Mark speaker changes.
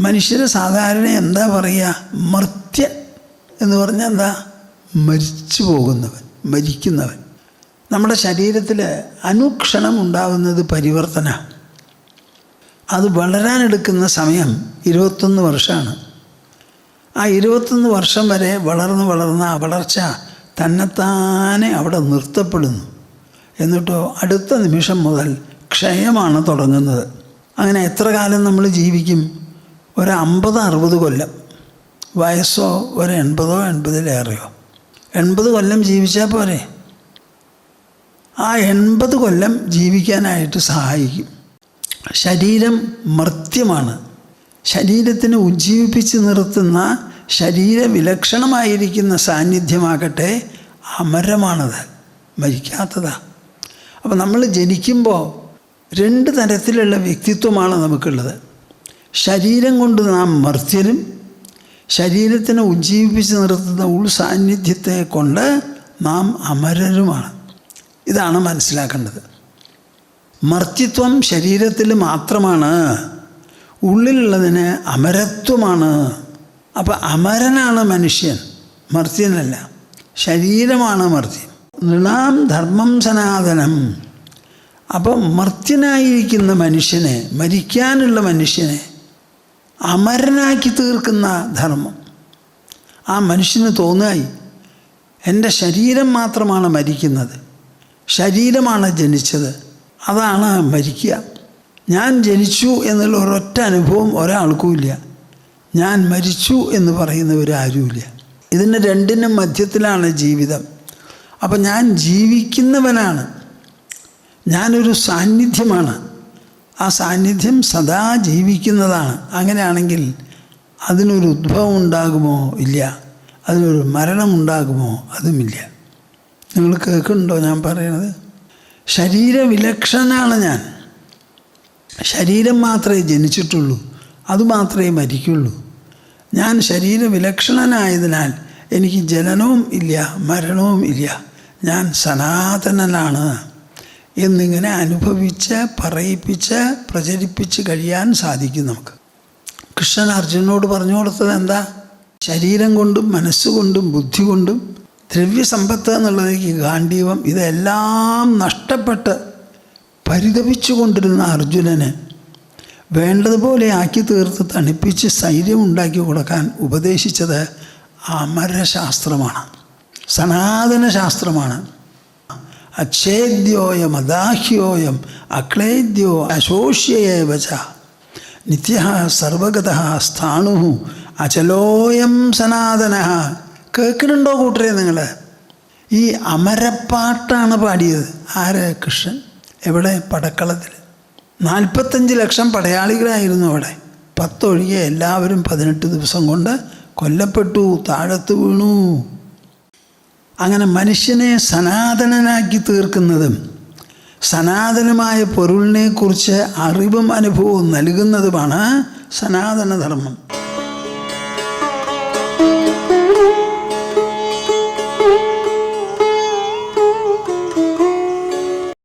Speaker 1: മനുഷ്യർ സാധാരണ എന്താ പറയുക? മർത്യൻ എന്ന് പറഞ്ഞാൽ എന്താ? മരിച്ചു പോകുന്നവൻ, മരിക്കുന്നവൻ. നമ്മുടെ ശരീരത്തിൽ അനുക്ഷണം ഉണ്ടാകുന്നത് പരിവർത്തന. അത് വളരാനെടുക്കുന്ന സമയം 21 വർഷമാണ്. ആ 21 വർഷം വരെ വളർന്ന് ആ വളർച്ച തന്നെത്താനെ അവിടെ നിർത്തപ്പെടുന്നു. എന്നിട്ടോ അടുത്ത നിമിഷം മുതൽ ക്ഷയമാണ് തുടങ്ങുന്നത്. അങ്ങനെ എത്ര കാലം നമ്മൾ ജീവിക്കും? ഒരു 50-60 കൊല്ലം. വയസ്സോ ഒരു 80-ഓ 80-ലേറെയോ. 80 കൊല്ലം ജീവിച്ചാൽ പോരെ? ആ 80 കൊല്ലം ജീവിക്കാനായിട്ട് സഹായിക്കും. ശരീരം മർത്യമാണ്. ശരീരത്തിനെ ഉജ്ജീവിപ്പിച്ച് നിർത്തുന്ന ശരീരവിലക്ഷണമായിരിക്കുന്ന സാന്നിധ്യമാകട്ടെ അമരമാണത്, മരിക്കാത്തതാണ്. അപ്പോൾ നമ്മൾ ജനിക്കുമ്പോൾ 2 തരത്തിലുള്ള വ്യക്തിത്വമാണ് നമുക്കുള്ളത്. ശരീരം കൊണ്ട് നാം മർത്യനും, ശരീരത്തിനെ ഉജ്ജീവിപ്പിച്ച് നിർത്തുന്ന ഉൾസാന്നിധ്യത്തെ കൊണ്ട് നാം അമരരുമാണ്. ഇതാണ് മനസ്സിലാക്കേണ്ടത്. മർത്യത്വം ശരീരത്തിൽ മാത്രമാണ്, ഉള്ളിലുള്ളതിന് അമരത്വമാണ്. അപ്പം അമരനാണ് മനുഷ്യൻ, മർത്യനല്ല. ശരീരമാണ് മർത്യൻ. നൃണാം ധർമ്മം സനാതനം. അപ്പം മർത്യനായിരിക്കുന്ന മനുഷ്യനെ, മരിക്കാനുള്ള മനുഷ്യനെ അമരനാക്കി തീർക്കുന്ന ധർമ്മം. ആ മനുഷ്യന് തോന്നുകയായി എൻ്റെ ശരീരം മാത്രമാണ് മരിക്കുന്നത്, ശരീരമാണ് ജനിച്ചത്, അതാണ് മരിക്കുക. ഞാൻ ജനിച്ചു എന്നുള്ള ഒരൊറ്റ അനുഭവം ഒരാൾക്കുമില്ല. ഞാൻ മരിച്ചു എന്ന് പറയുന്നവരാരുമില്ല. ഇതിന് രണ്ടിനും മധ്യത്തിലാണ് ജീവിതം. അപ്പം ഞാൻ ജീവിക്കുന്നവനാണ്, ഞാനൊരു സാന്നിധ്യമാണ്. ആ സാന്നിധ്യം സദാ ജീവിക്കുന്നതാണ്. അങ്ങനെയാണെങ്കിൽ അതിനൊരു ഉദ്ഭവം ഉണ്ടാകുമോ? ഇല്ല. അതിനൊരു മരണം ഉണ്ടാകുമോ? അതുമില്ല. നിങ്ങൾ കേൾക്കുന്നുണ്ടോ ഞാൻ പറയണത്? ശരീരവിലക്ഷണനാണ് ഞാൻ. ശരീരം മാത്രമേ ജനിച്ചിട്ടുള്ളൂ, അതുമാത്രമേ മരിക്കുള്ളൂ. ഞാൻ ശരീരവിലക്ഷണനായതിനാൽ എനിക്ക് ജനനവും ഇല്ല, മരണവും ഇല്ല. ഞാൻ സനാതനനാണ് എന്നിങ്ങനെ അനുഭവിച്ച് പറയിപ്പിച്ച് പ്രചരിപ്പിച്ച് കഴിയാൻ സാധിക്കും നമുക്ക്. കൃഷ്ണൻ അർജുനോട് പറഞ്ഞു കൊടുത്തത് എന്താ? ശരീരം കൊണ്ടും മനസ്സുകൊണ്ടും ബുദ്ധി കൊണ്ടും ദ്രവ്യസമ്പത്ത് എന്നുള്ളതിലേക്ക് ഗാന്ധീവം ഇതെല്ലാം നഷ്ടപ്പെട്ട് പരിതപിച്ചു കൊണ്ടിരുന്ന അർജുനന് വേണ്ടതുപോലെ ആക്കി തീർത്ത് തണുപ്പിച്ച് സ്ഥൈര്യം ഉണ്ടാക്കി കൊടുക്കാൻ ഉപദേശിച്ചത് അമരശാസ്ത്രമാണ്, സനാതന ശാസ്ത്രമാണ്. അച്ഛേദ്യോയം അദാഹ്യോയം അക്ലേദ്യോ അശോഷ്യയേവച നിത്യഃ സർവഗതഃ സ്ഥാണുഃ അചലോയം സനാതനഃ. കേൾക്കുന്നുണ്ടോ കൂട്ടരെ നിങ്ങൾ? ഈ അമരപ്പാട്ടാണ് പാടിയത്. ആര്? കൃഷ്ണൻ. എവിടെ? പടക്കളത്തിൽ. 45 ലക്ഷം പടയാളികളായിരുന്നു അവിടെ. 10 ഒഴികെ എല്ലാവരും 18 ദിവസം കൊണ്ട് കൊല്ലപ്പെട്ടു, താഴത്ത് വീണു. അങ്ങനെ മനുഷ്യനെ സനാതനനാക്കി തീർക്കുന്നതും സനാതനമായ പൊരുളിനെക്കുറിച്ച് അറിവും അനുഭവവും നൽകുന്നതുമാണ് സനാതനധർമ്മം.